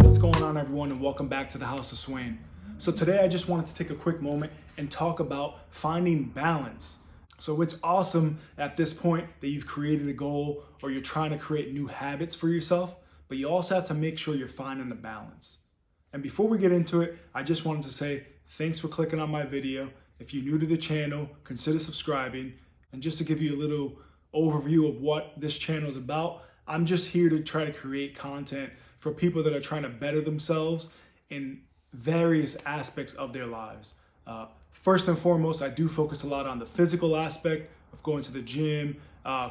What's going on, everyone, and welcome back to the House of Suain. So today I just wanted to take a quick moment and talk about finding balance. So it's awesome at this point that you've created a goal or you're trying to create new habits for yourself, but you also have to make sure you're finding the balance. And before we get into it, I just wanted to say thanks for clicking on my video. If you're new to the channel, consider subscribing. And just to give you a little overview of what this channel is about, I'm just here to try to create content for people that are trying to better themselves in various aspects of their lives. First and foremost, I do focus a lot on the physical aspect of going to the gym,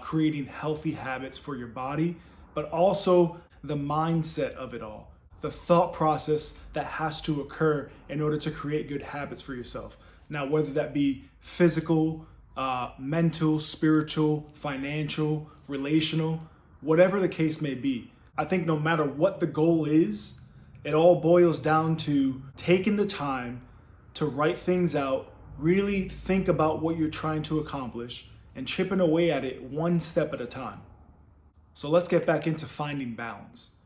creating healthy habits for your body, but also the mindset of it all, the thought process that has to occur in order to create good habits for yourself. Now, whether that be physical, mental, spiritual, financial, relational, whatever the case may be, I think no matter what the goal is, it all boils down to taking the time to write things out, really think about what you're trying to accomplish, and chipping away at it one step at a time. So let's get back into finding balance.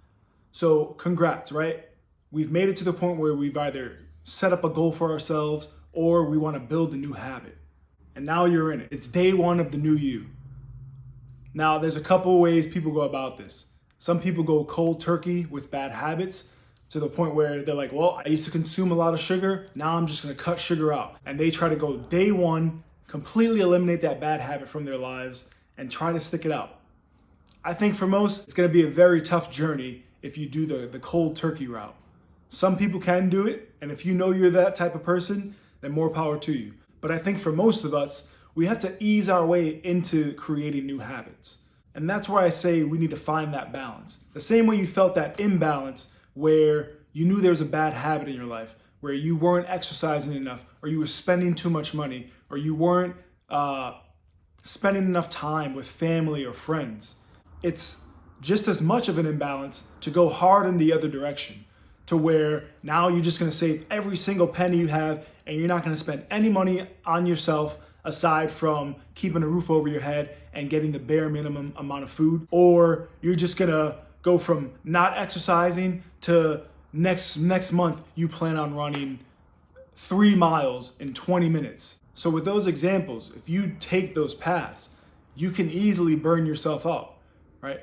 So congrats, right? We've made it to the point where we've either set up a goal for ourselves or we want to build a new habit. And now you're in it. It's day one of the new you. Now, there's a couple of ways people go about this. Some people go cold turkey with bad habits to the point where they're like, well, I used to consume a lot of sugar. Now I'm just going to cut sugar out. And they try to go day one, completely eliminate that bad habit from their lives and try to stick it out. I think for most, it's going to be a very tough journey if you do the cold turkey route. Some people can do it. And if you know you're that type of person, then more power to you. But I think for most of us, we have to ease our way into creating new habits. And that's why I say we need to find that balance. The same way you felt that imbalance where you knew there was a bad habit in your life, where you weren't exercising enough, or you were spending too much money, or you weren't spending enough time with family or friends. It's just as much of an imbalance to go hard in the other direction, to where now you're just going to save every single penny you have and you're not going to spend any money on yourself aside from keeping a roof over your head and getting the bare minimum amount of food. Or you're just going to go from not exercising to next month you plan on running 3 miles in 20 minutes. So with those examples, if you take those paths, you can easily burn yourself out, right?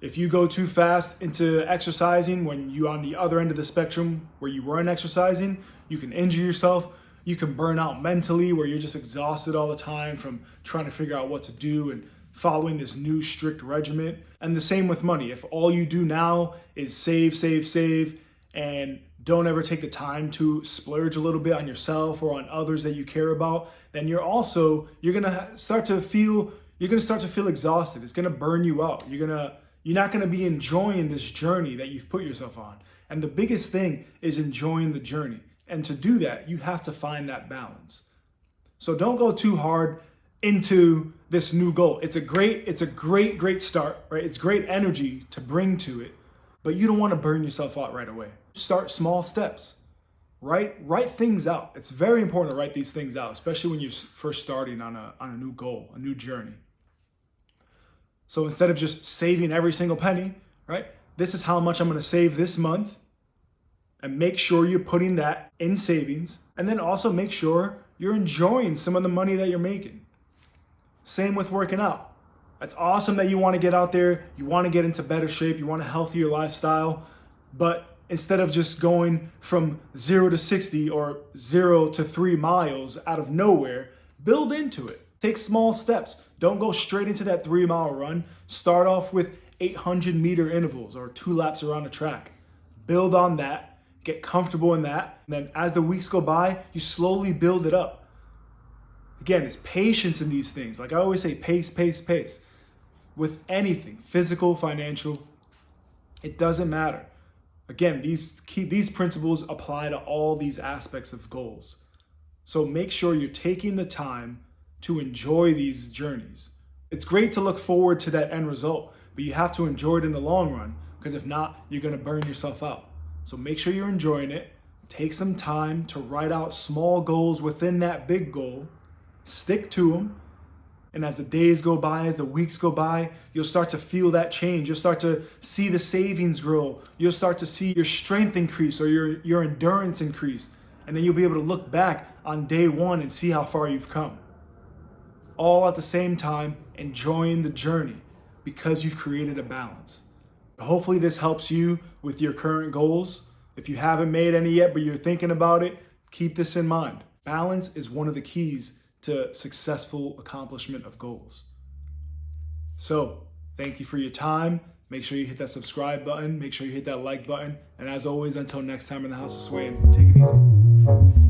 If you go too fast into exercising when you're on the other end of the spectrum where you weren't exercising, you can injure yourself. You can burn out mentally where you're just exhausted all the time from trying to figure out what to do and following this new strict regimen. And the same with money. If all you do now is save, and don't ever take the time to splurge a little bit on yourself or on others that you care about, then you're gonna start to feel exhausted. It's gonna burn you out. You're not gonna be enjoying this journey that you've put yourself on. And the biggest thing is enjoying the journey. And to do that, you have to find that balance. So don't go too hard into this new goal. It's a great start, right? It's great energy to bring to it, but you don't want to burn yourself out right away. Start small steps. Write things out. It's very important to write these things out, especially when you're first starting on a new goal, a new journey. So instead of just saving every single penny, right? This is how much I'm going to save this month. And make sure you're putting that in savings. And then also make sure you're enjoying some of the money that you're making. Same with working out. It's awesome that you want to get out there. You want to get into better shape. You want a healthier lifestyle. But instead of just going from 0 to 60 or 0 to 3 miles out of nowhere, build into it. Take small steps. Don't go straight into that 3-mile run. Start off with 800-meter intervals or 2 laps around the track. Build on that. Get comfortable in that. And then as the weeks go by, you slowly build it up. Again, it's patience in these things. Like I always say, pace. With anything, physical, financial, it doesn't matter. Again, these principles apply to all these aspects of goals. So make sure you're taking the time to enjoy these journeys. It's great to look forward to that end result, but you have to enjoy it in the long run, because if not, you're going to burn yourself out. So make sure you're enjoying it. Take some time to write out small goals within that big goal. Stick to them. And as the days go by, as the weeks go by, you'll start to feel that change. You'll start to see the savings grow. You'll start to see your strength increase or your endurance increase. And then you'll be able to look back on day one and see how far you've come. All at the same time, enjoying the journey because you've created a balance. Hopefully this helps you with your current goals. If you haven't made any yet, but you're thinking about it, keep this in mind. Balance is one of the keys to successful accomplishment of goals. So, thank you for your time. Make sure you hit that subscribe button. Make sure you hit that like button. And as always, until next time in the House of Suain, take it easy.